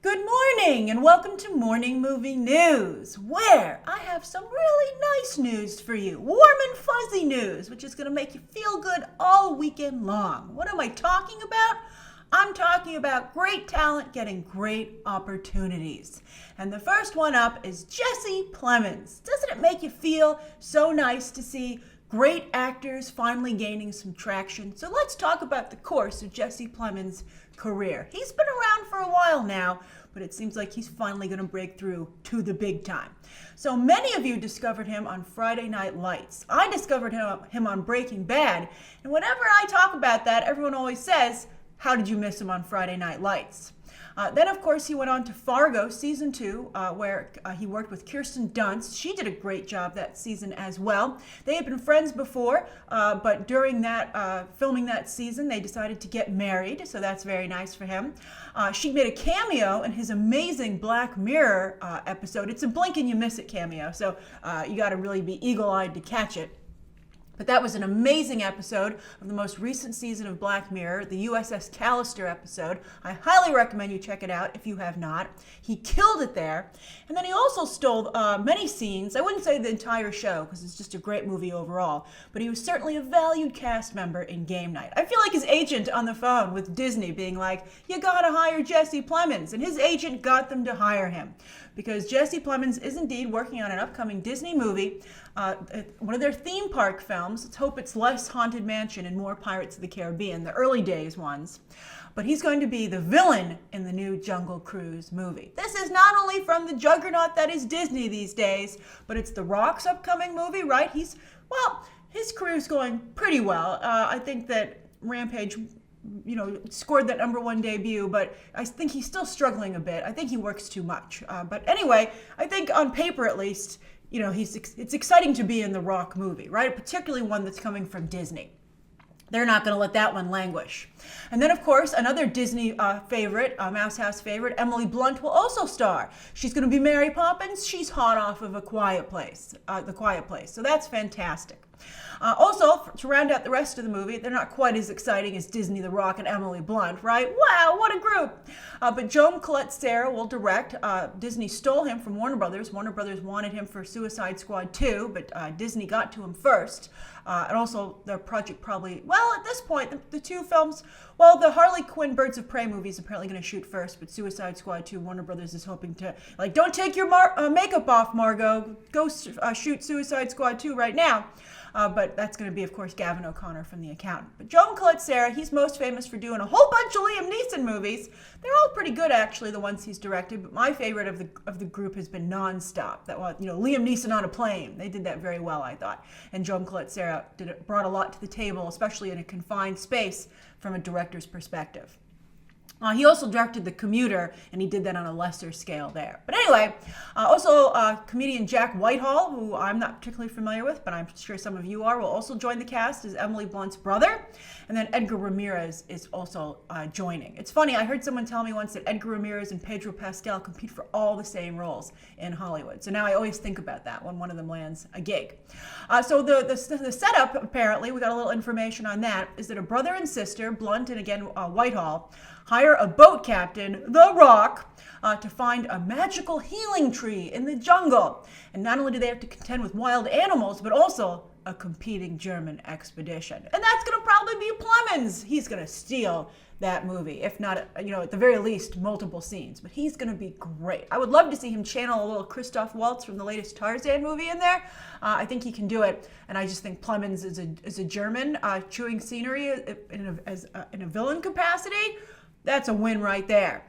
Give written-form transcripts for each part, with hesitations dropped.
Good morning and welcome to Morning Movie News, where I have some really nice news for you. Warm and fuzzy news, which is going to make you feel good all weekend long. What am I talking about? I'm talking about great talent getting great opportunities. And the first one up is Jesse Plemons. Doesn't it make you feel so nice to see great actors finally gaining some traction? So let's talk about the course of Jesse Plemons' career. He's been around for a while now, but it seems like he's finally going to break through to the big time. So many of you discovered him on Friday Night Lights. I discovered him on Breaking Bad, and whenever I talk about that, everyone always says, "How did you miss him on Friday Night Lights?" Then, of course, he went on to Fargo Season 2, where he worked with Kirsten Dunst. She did a great job that season as well. They had been friends before, but during that filming that season, they decided to get married, so that's very nice for him. She made a cameo in his amazing Black Mirror episode. It's a blink and you miss it cameo, so you got to really be eagle-eyed to catch it. But that was an amazing episode of the most recent season of Black Mirror, the USS Callister episode. I highly recommend you check it out if you have not. He killed it there. And then he also stole many scenes. I wouldn't say the entire show because it's just a great movie overall, but he was certainly a valued cast member in Game Night. I feel like his agent on the phone with Disney being like, "You gotta hire Jesse Plemons," and his agent got them to hire him because Jesse Plemons is indeed working on an upcoming Disney movie, one of their theme park films. Let's hope it's less Haunted Mansion and more Pirates of the Caribbean, the early days ones. But he's going to be the villain in the new Jungle Cruise movie. This is not only from the juggernaut that is Disney these days, but it's The Rock's upcoming movie, right? His career's going pretty well. I think that Rampage, scored that #1 debut, but I think he's still struggling a bit. I think he works too much. But anyway, I think on paper at least, it's exciting to be in the Rock movie, right? Particularly one that's coming from Disney. They're not going to let that one languish. And then, of course, another Disney favorite, Mouse House favorite, Emily Blunt will also star. She's going to be Mary Poppins. She's hot off of The Quiet Place. So that's fantastic. Also, to round out the rest of the movie, they're not quite as exciting as Disney, The Rock, and Emily Blunt, right? Wow, what a group! But Joan Collette Sarah will direct. Disney stole him from Warner Brothers. Warner Brothers wanted him for Suicide Squad 2, but Disney got to him first. And also, their project probably, at this point, the two films, the Harley Quinn Birds of Prey movie is apparently going to shoot first, but Suicide Squad 2, Warner Brothers is hoping to, don't take your makeup off, Margot. Go shoot Suicide Squad 2 right now. But that's going to be, of course, Gavin O'Connor from The Accountant. But Joan Collette Sarah, he's most famous for doing a whole bunch of Liam Neeson movies. They're all pretty good, actually, the ones he's directed. But my favorite of the group has been Nonstop. That one, Liam Neeson on a plane. They did that very well, I thought. And Joan Collette Sarah brought a lot to the table, especially in a confined space from a director's perspective. He also directed The Commuter, and he did that on a lesser scale there. But anyway, also comedian Jack Whitehall, who I'm not particularly familiar with, but I'm sure some of you are, will also join the cast as Emily Blunt's brother. And then Edgar Ramirez is also joining. It's funny, I heard someone tell me once that Edgar Ramirez and Pedro Pascal compete for all the same roles in Hollywood. So now I always think about that when one of them lands a gig. So the setup, apparently, we got a little information on that, is that a brother and sister, Blunt and again Whitehall, hire a boat captain, The Rock, to find a magical healing tree in the jungle. And not only do they have to contend with wild animals, but also a competing German expedition. And that's going to probably be Plemons. He's going to steal that movie, if not, at the very least, multiple scenes. But he's going to be great. I would love to see him channel a little Christoph Waltz from the latest Tarzan movie in there. I think he can do it. And I just think Plemons is a German chewing scenery in a villain capacity. That's a win right there.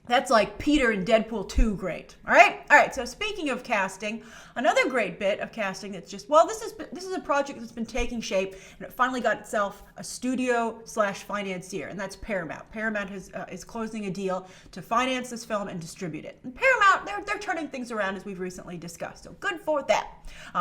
That's like Peter in Deadpool 2 great. All right. So speaking of casting, another great bit of casting that's just, this is a project that's been taking shape, and it finally got itself a studio/financier, and that's Paramount. Paramount is closing a deal to finance this film and distribute it. And Paramount, they're turning things around, as we've recently discussed. So good for that.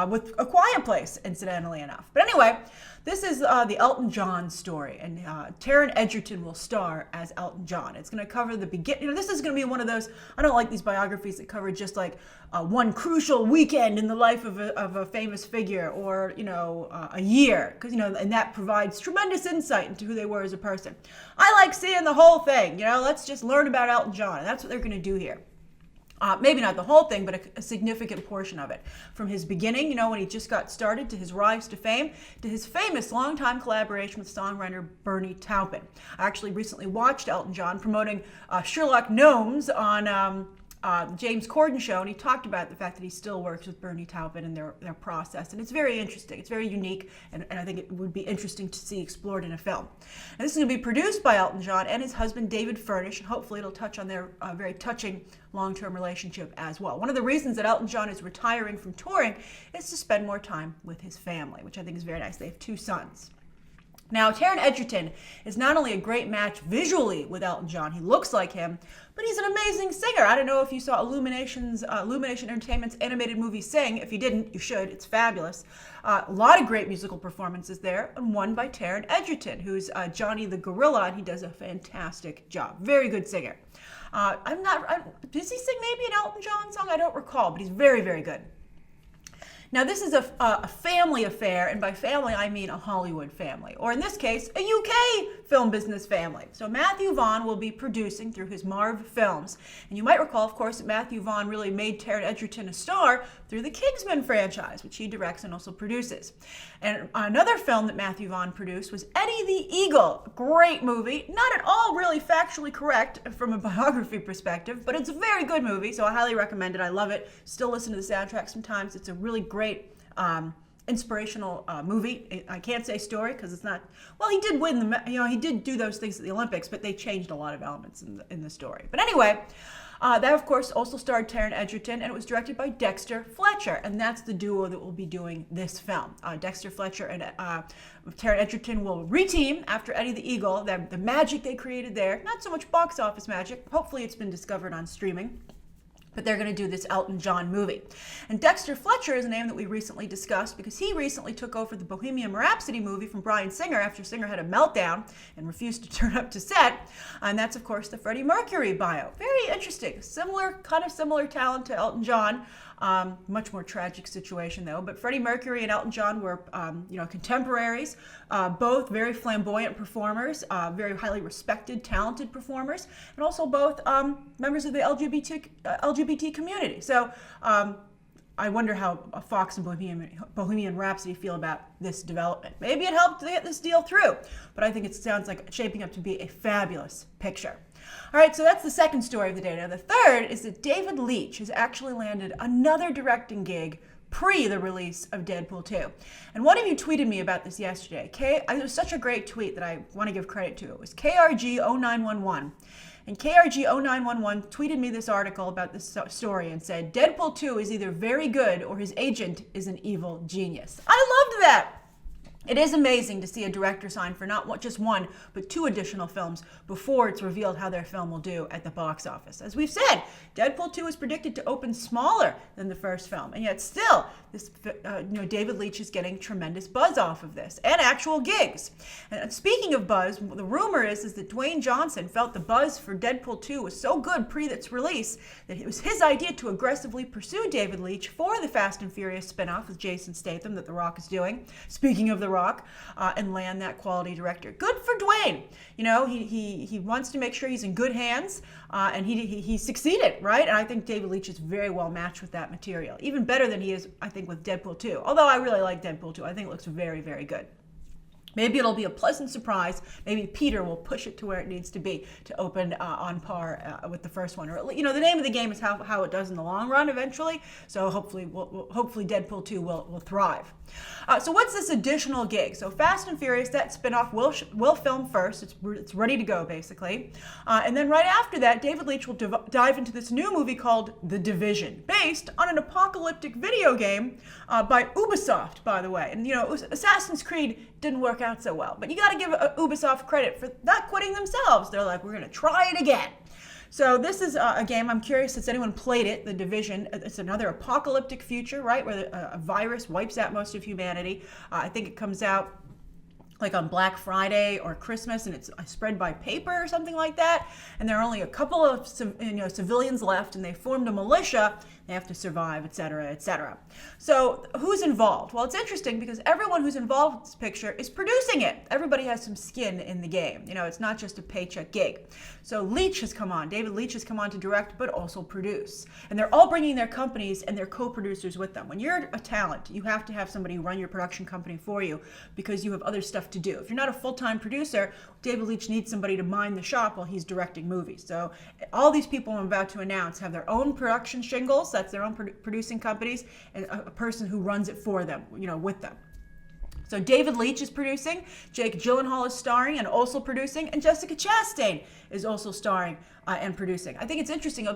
with A Quiet Place, incidentally enough. But anyway, this is the Elton John story, and Taron Egerton will star as Elton John. It's going to cover the beginning. This is going to be one of those, I don't like these biographies that cover just like one crucial weekend in the life of a famous figure, or, a year, because, and that provides tremendous insight into who they were as a person. I like seeing the whole thing, let's just learn about Elton John, and that's what they're going to do here. Maybe not the whole thing, but a significant portion of it. From his beginning, when he just got started, to his rise to fame, to his famous longtime collaboration with songwriter Bernie Taupin. I actually recently watched Elton John promoting Sherlock Gnomes on James Corden show, and he talked about the fact that he still works with Bernie Taupin and their process, and it's very interesting. It's very unique, and I think it would be interesting to see explored in a film. And this is going to be produced by Elton John and his husband David Furnish, and hopefully it'll touch on their very touching long-term relationship as well. One of the reasons that Elton John is retiring from touring is to spend more time with his family, which I think is very nice. They have 2 sons. Now, Taron Egerton is not only a great match visually with Elton John, he looks like him, but he's an amazing singer. I don't know if you saw Illumination Entertainment's animated movie Sing. If you didn't, you should. It's fabulous. A lot of great musical performances there, and one by Taron Egerton, who's Johnny the Gorilla, and he does a fantastic job. Very good singer. Does he sing maybe an Elton John song? I don't recall, but he's very, very good. Now, this is a family affair, and by family, I mean a Hollywood family, or in this case, a UK film business family. So Matthew Vaughn will be producing through his Marv Films. And you might recall, of course, that Matthew Vaughn really made Taron Egerton a star through the Kingsman franchise, which he directs and also produces. And another film that Matthew Vaughn produced was Eddie the Eagle. Great movie. Not at all really factually correct from a biography perspective, but it's a very good movie, so I highly recommend it. I love it. Still listen to the soundtrack sometimes. It's a really great inspirational movie. I can't say story because it's not, well, he did win he did do those things at the Olympics, but they changed a lot of elements in the story. But anyway, that of course also starred Taron Egerton, and it was directed by Dexter Fletcher, and that's the duo that will be doing this film. Dexter Fletcher and Taron Egerton will reteam after Eddie the Eagle. The magic they created there, not so much box office magic, hopefully it's been discovered on streaming, but they're going to do this Elton John movie. And Dexter Fletcher is a name that we recently discussed because he recently took over the Bohemian Rhapsody movie from Bryan Singer after Singer had a meltdown and refused to turn up to set. And that's, of course, the Freddie Mercury bio. Very interesting. Similar talent to Elton John. Much more tragic situation, though. But Freddie Mercury and Elton John were, contemporaries, both very flamboyant performers, very highly respected, talented performers, and also both members of the LGBT community. So I wonder how Fox and Bohemian Rhapsody feel about this development. Maybe it helped to get this deal through, but I think it sounds like it's shaping up to be a fabulous picture. All right, so that's the second story of the day. Now, the third is that David Leitch has actually landed another directing gig pre the release of Deadpool 2. And one of you tweeted me about this yesterday. It was such a great tweet that I want to give credit to. It was KRG0911. And KRG0911 tweeted me this article about this story and said, Deadpool 2 is either very good or his agent is an evil genius. I loved that. It is amazing to see a director sign for not just one, but 2 additional films before it's revealed how their film will do at the box office. As we've said, Deadpool 2 is predicted to open smaller than the first film, and yet still, David Leitch is getting tremendous buzz off of this, and actual gigs. And speaking of buzz, the rumor is that Dwayne Johnson felt the buzz for Deadpool 2 was so good pre its release that it was his idea to aggressively pursue David Leitch for the Fast and Furious spinoff with Jason Statham that The Rock is doing. Speaking of The Rock, and land that quality director. Good for Dwayne. He wants to make sure he's in good hands, and he succeeded, right? And I think David Leitch is very well matched with that material. Even better than he is, I think, with Deadpool 2. Although I really like Deadpool 2. I think it looks very, very good. Maybe it'll be a pleasant surprise. Maybe Peter will push it to where it needs to be to open on par with the first one. Or the name of the game is how it does in the long run eventually. So hopefully Deadpool 2 will thrive. So what's this additional gig? So Fast and Furious, that spinoff will film first. It's ready to go basically, and then right after that, David Leitch will dive into this new movie called The Division, based on an apocalyptic video game by Ubisoft, by the way. And Assassin's Creed didn't work out so well, but you got to give Ubisoft credit for not quitting themselves. They're like, we're going to try it again. So this is a game, I'm curious, has anyone played it, The Division? It's another apocalyptic future, right, where a virus wipes out most of humanity. I think it comes out like on Black Friday or Christmas, and it's spread by paper or something like that. And there are only a couple of civilians left, and they formed a militia. They have to survive, et cetera, et cetera. So who's involved? Well, it's interesting because everyone who's involved in this picture is producing it. Everybody has some skin in the game. It's not just a paycheck gig. So Leitch has come on. David Leitch has come on to direct, but also produce. And they're all bringing their companies and their co-producers with them. When you're a talent, you have to have somebody run your production company for you because you have other stuff to do. If you're not a full-time producer, David Leitch needs somebody to mind the shop while he's directing movies. So all these people I'm about to announce have their own production shingles. That's their own producing companies, and a person who runs it for them, with them. So David Leitch is producing, Jake Gyllenhaal is starring and also producing, and Jessica Chastain is also starring and producing. I think it's interesting.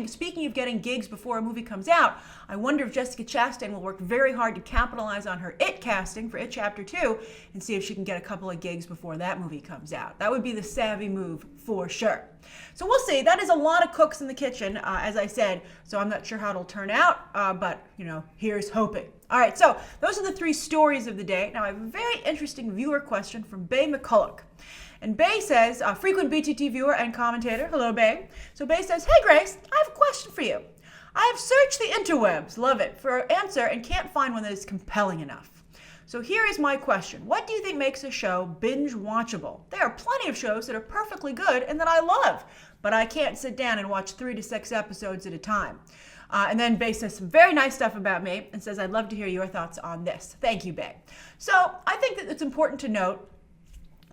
Speaking of getting gigs before a movie comes out, I wonder if Jessica Chastain will work very hard to capitalize on her It casting for It Chapter 2 and see if she can get a couple of gigs before that movie comes out. That would be the savvy move for sure. So we'll see. That is a lot of cooks in the kitchen, as I said, so I'm not sure how it'll turn out, but here's hoping. All right, so those are the three stories of the day. Now I have a very interesting viewer question from Bay McCulloch. And Bay says, frequent BTT viewer and commentator. Hello, Bay. So Bay says, hey, Grace, I have a question for you. I have searched the interwebs, love it, for an answer and can't find one that is compelling enough. So here is my question. What do you think makes a show binge watchable? There are plenty of shows that are perfectly good and that I love, but I can't sit down and watch 3 to 6 episodes at a time. And then Bay says some very nice stuff about me and says, I'd love to hear your thoughts on this. Thank you, Bay. So I think that it's important to note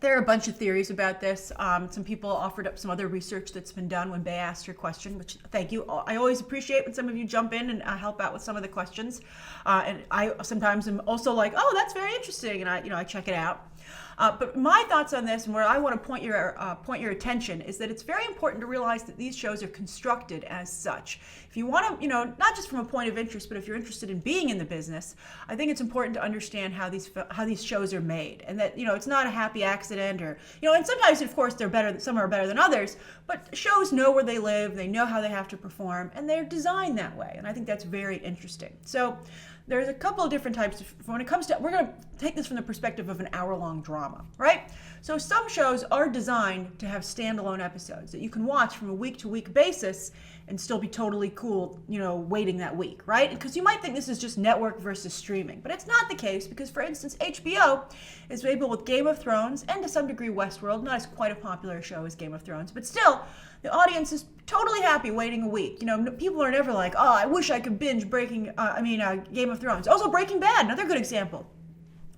there are a bunch of theories about this. Some people offered up some other research that's been done when Bay asked her question, which thank you. I always appreciate when some of you jump in and help out with some of the questions. And I sometimes am also like, oh, that's very interesting, and I check it out. But my thoughts on this, and where I want to point your attention, is that it's very important to realize that these shows are constructed as such. If you want to, not just from a point of interest, but if you're interested in being in the business, I think it's important to understand how these shows are made, and that it's not a happy accident, or and sometimes of course they're better. Some are better than others, but shows know where they live, they know how they have to perform, and they're designed that way, and I think that's very interesting. So there's a couple of different types when it comes to, we're going to take this from the perspective of an hour-long drama, right? So some shows are designed to have standalone episodes that you can watch from a week-to-week basis and still be totally cool, waiting that week, right? Because you might think this is just network versus streaming, but it's not the case because, for instance, HBO is able with Game of Thrones and to some degree Westworld, not as quite a popular show as Game of Thrones, but still, the audience is totally happy waiting a week. People are never like, oh, I wish I could binge Game of Thrones. Also, Breaking Bad, another good example.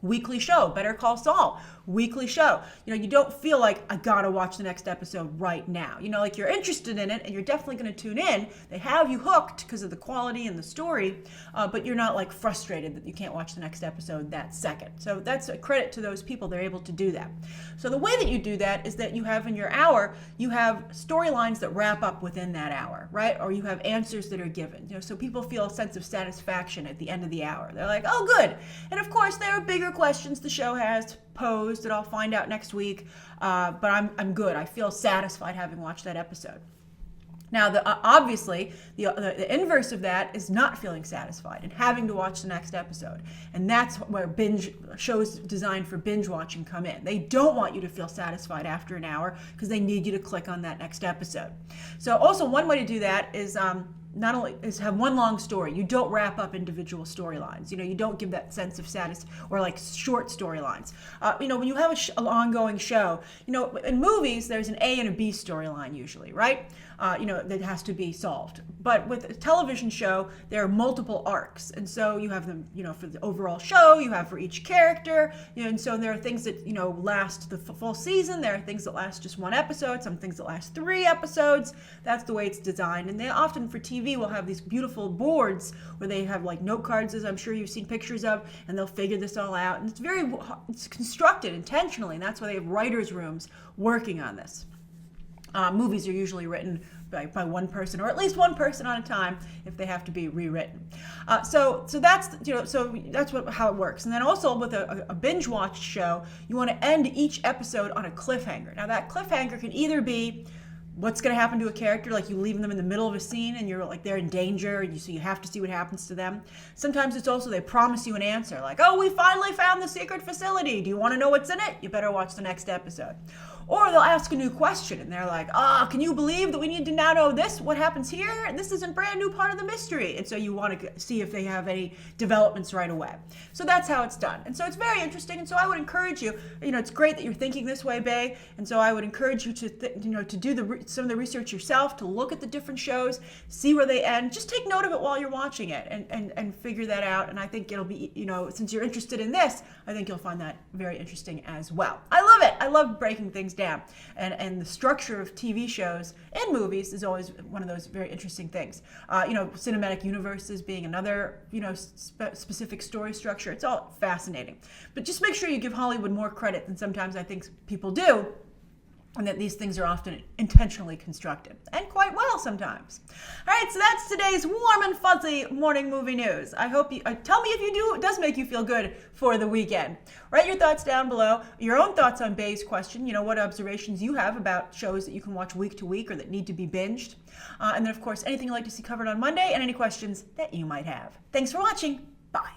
Weekly show. Better Call Saul, weekly show. You don't feel like I gotta watch the next episode right now. Like you're interested in it and you're definitely gonna tune in. They have you hooked because of the quality and the story, but you're not like frustrated that you can't watch the next episode that second. So that's a credit to those people. They're able to do that. So the way that you do that is that you have in your hour, you have storylines that wrap up within that hour, right? Or you have answers that are given. So people feel a sense of satisfaction at the end of the hour. They're like, oh, good. And of course, there are bigger questions the show has posed that I'll find out next week, but I'm good. I feel satisfied having watched that episode. Now, obviously, the inverse of that is not feeling satisfied and having to watch the next episode. And that's where shows designed for binge watching come in. They don't want you to feel satisfied after an hour because they need you to click on that next episode. So also one way to do that is not only is have one long story. You don't wrap up individual storylines. You don't give that sense of or like short storylines. When you have an ongoing show, in movies, there's an A and a B storyline usually, right? That has to be solved. But with a television show, there are multiple arcs. And so you have them, for the overall show, you have for each character, and so there are things that, last the full season. There are things that last just one episode, some things that last 3 episodes. That's the way it's designed. And they often for TV will have these beautiful boards where they have like note cards, as I'm sure you've seen pictures of, and they'll figure this all out. And it's constructed intentionally, and that's why they have writers' rooms working on this. Movies are usually written by one person, or at least one person at a time, if they have to be rewritten. So that's how it works. And then also with a binge watch show, you want to end each episode on a cliffhanger. Now that cliffhanger can either be what's going to happen to a character, like you leave them in the middle of a scene and you're like they're in danger, and so you have to see what happens to them. Sometimes it's also they promise you an answer, like, oh, we finally found the secret facility. Do you want to know what's in it? You better watch the next episode. Or they'll ask a new question and they're like, can you believe that we need to now know this? What happens here? This is a brand new part of the mystery. And so you want to see if they have any developments right away. So that's how it's done. And so it's very interesting. And so I would encourage you, it's great that you're thinking this way, Bay. And so I would encourage you to, to do some of the research yourself, to look at the different shows, see where they end. Just take note of it while you're watching it and figure that out. And I think it'll be, since you're interested in this, I think you'll find that very interesting as well. I love it. I love breaking things down. And the structure of TV shows and movies is always one of those very interesting things. Cinematic universes being another, specific story structure. It's all fascinating. But just make sure you give Hollywood more credit than sometimes I think people do, and that these things are often intentionally constructed, and quite well sometimes. All right, so that's today's warm and fuzzy morning movie news. I hope you tell me if it does make you feel good for the weekend. Write your thoughts down below, your own thoughts on Bay's question, what observations you have about shows that you can watch week to week or that need to be binged. And then, of course, anything you'd like to see covered on Monday, and any questions that you might have. Thanks for watching. Bye.